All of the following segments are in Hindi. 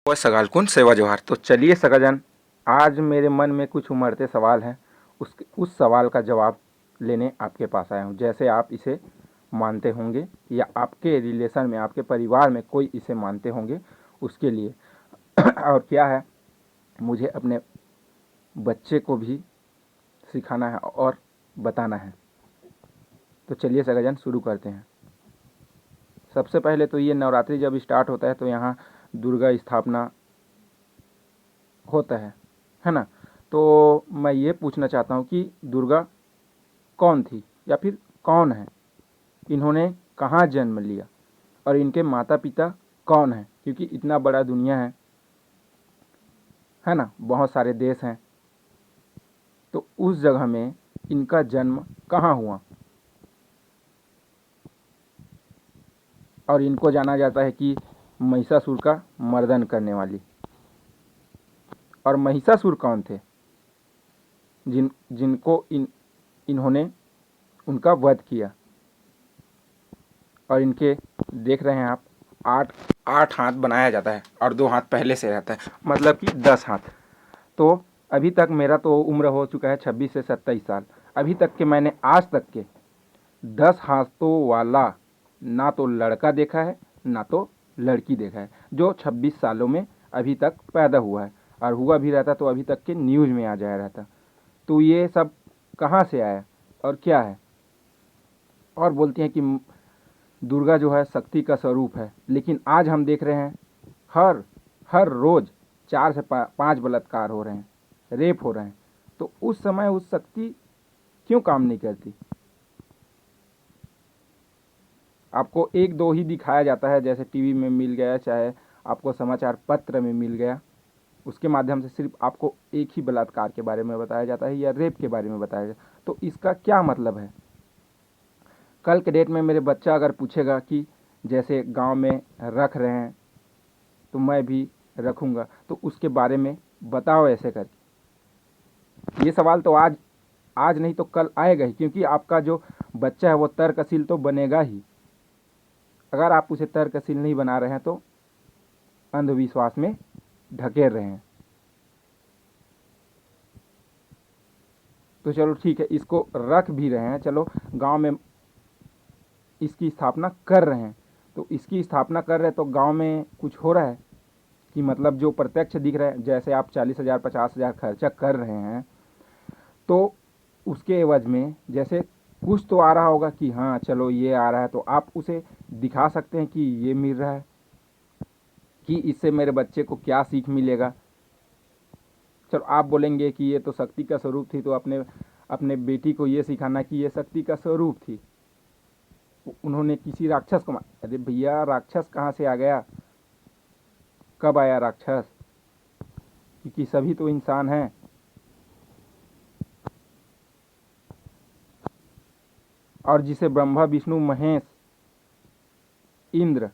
वह सगाल कुन सेवा जोहार। तो चलिए सगाजन, आज मेरे मन में कुछ उमड़ते सवाल हैं, उस सवाल का जवाब लेने आपके पास आया हूँ। जैसे आप इसे मानते होंगे या आपके रिलेशन में, आपके परिवार में कोई इसे मानते होंगे, उसके लिए और क्या है, मुझे अपने बच्चे को भी सिखाना है और बताना है। तो चलिए सगाजन शुरू करते हैं। सबसे पहले तो ये नवरात्रि जब स्टार्ट होता है तो यहाँ दुर्गा स्थापना होता है ना। तो मैं ये पूछना चाहता हूँ कि दुर्गा कौन थी या फिर कौन है, इन्होंने कहाँ जन्म लिया और इनके माता पिता कौन हैं, क्योंकि इतना बड़ा दुनिया है ना, बहुत सारे देश हैं, तो उस जगह में इनका जन्म कहाँ हुआ। और इनको जाना जाता है कि महिषासुर का मर्दन करने वाली। और महिषासुर कौन थे जिनको इन्होंने उनका वध किया। और इनके देख रहे हैं आप, आठ हाथ बनाया जाता है और 2 हाथ पहले से रहता है, मतलब कि 10 हाथ। तो अभी तक मेरा तो उम्र हो चुका है 26 से 27 साल। अभी तक के मैंने आज तक के 10 हाथों वाला ना तो लड़का देखा है ना तो लड़की देखा है, जो 26 सालों में अभी तक पैदा हुआ है। और हुआ भी रहता तो अभी तक के न्यूज़ में आ जाया रहता। तो ये सब कहाँ से आया और क्या है। और बोलते हैं कि दुर्गा जो है शक्ति का स्वरूप है, लेकिन आज हम देख रहे हैं हर रोज़ 4 से 5 बलात्कार हो रहे हैं, रेप हो रहे हैं। तो उस समय उस शक्ति क्यों काम नहीं करती। आपको 1-2 ही दिखाया जाता है, जैसे टीवी में मिल गया, चाहे आपको समाचार पत्र में मिल गया, उसके माध्यम से सिर्फ आपको एक ही बलात्कार के बारे में बताया जाता है या रेप के बारे में बताया जाता है। तो इसका क्या मतलब है। कल के डेट में मेरे बच्चा अगर पूछेगा कि जैसे गांव में रख रहे हैं तो मैं भी रखूँगा, तो उसके बारे में बताओ ऐसे करके। ये सवाल तो आज नहीं तो कल आएगा ही, क्योंकि आपका जो बच्चा है वो तर्कशील तो बनेगा ही। अगर आप उसे तर्कशील नहीं बना रहे हैं तो अंधविश्वास में ढकेल रहे हैं। तो चलो ठीक है, इसको रख भी रहे हैं, चलो गांव में इसकी स्थापना कर रहे हैं। तो इसकी स्थापना कर रहे हैं तो गांव में कुछ हो रहा है कि मतलब जो प्रत्यक्ष दिख रहा है, जैसे आप 40,000 50,000 खर्चा कर रहे हैं, तो उसके एवज में जैसे कुछ तो आ रहा होगा कि हाँ चलो ये आ रहा है, तो आप उसे दिखा सकते हैं कि ये मिल रहा है, कि इससे मेरे बच्चे को क्या सीख मिलेगा। चलो आप बोलेंगे कि ये तो शक्ति का स्वरूप थी, तो अपने बेटी को ये सिखाना कि ये शक्ति का स्वरूप थी, उन्होंने किसी राक्षस को अरे भैया, राक्षस कहाँ से आ गया, कब आया राक्षस, क्योंकि सभी तो इंसान हैं। और जिसे ब्रह्मा विष्णु महेश इंद्र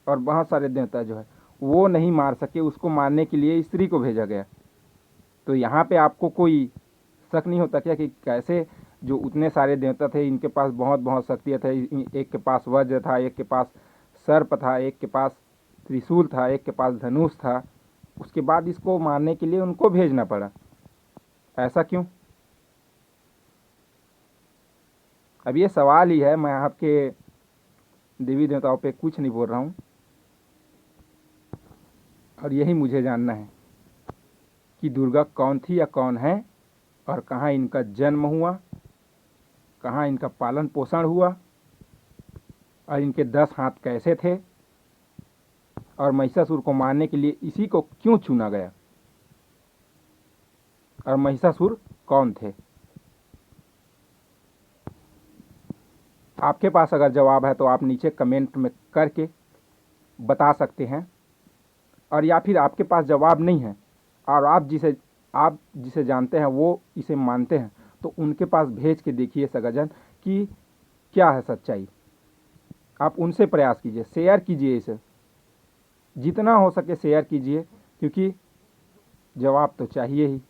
और बहुत सारे देवता जो है वो नहीं मार सके, उसको मारने के लिए स्त्री को भेजा गया। तो यहाँ पे आपको कोई शक नहीं होता क्या कि कैसे जो उतने सारे देवता थे, इनके पास बहुत बहुत शक्तियाँ थे। एक के पास वज्र था, एक के पास सर्प था, एक के पास त्रिशूल था, एक के पास धनुष था, उसके बाद इसको मारने के लिए उनको भेजना पड़ा। ऐसा क्यों। अब ये सवाल ही है, मैं आपके देवी देवताओं पे कुछ नहीं बोल रहा हूँ। और यही मुझे जानना है कि दुर्गा कौन थी या कौन है, और कहाँ इनका जन्म हुआ, कहाँ इनका पालन पोषण हुआ, और इनके 10 हाथ कैसे थे, और महिषासुर को मारने के लिए इसी को क्यों चुना गया, और महिषासुर कौन थे। आपके पास अगर जवाब है तो आप नीचे कमेंट में करके बता सकते हैं। और या फिर आपके पास जवाब नहीं है और आप जिसे जानते हैं वो इसे मानते हैं, तो उनके पास भेज के देखिए सगाजन कि क्या है सच्चाई। आप उनसे प्रयास कीजिए, शेयर कीजिए, इसे जितना हो सके शेयर कीजिए, क्योंकि जवाब तो चाहिए ही।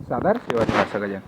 सादर सेवा सगाजन।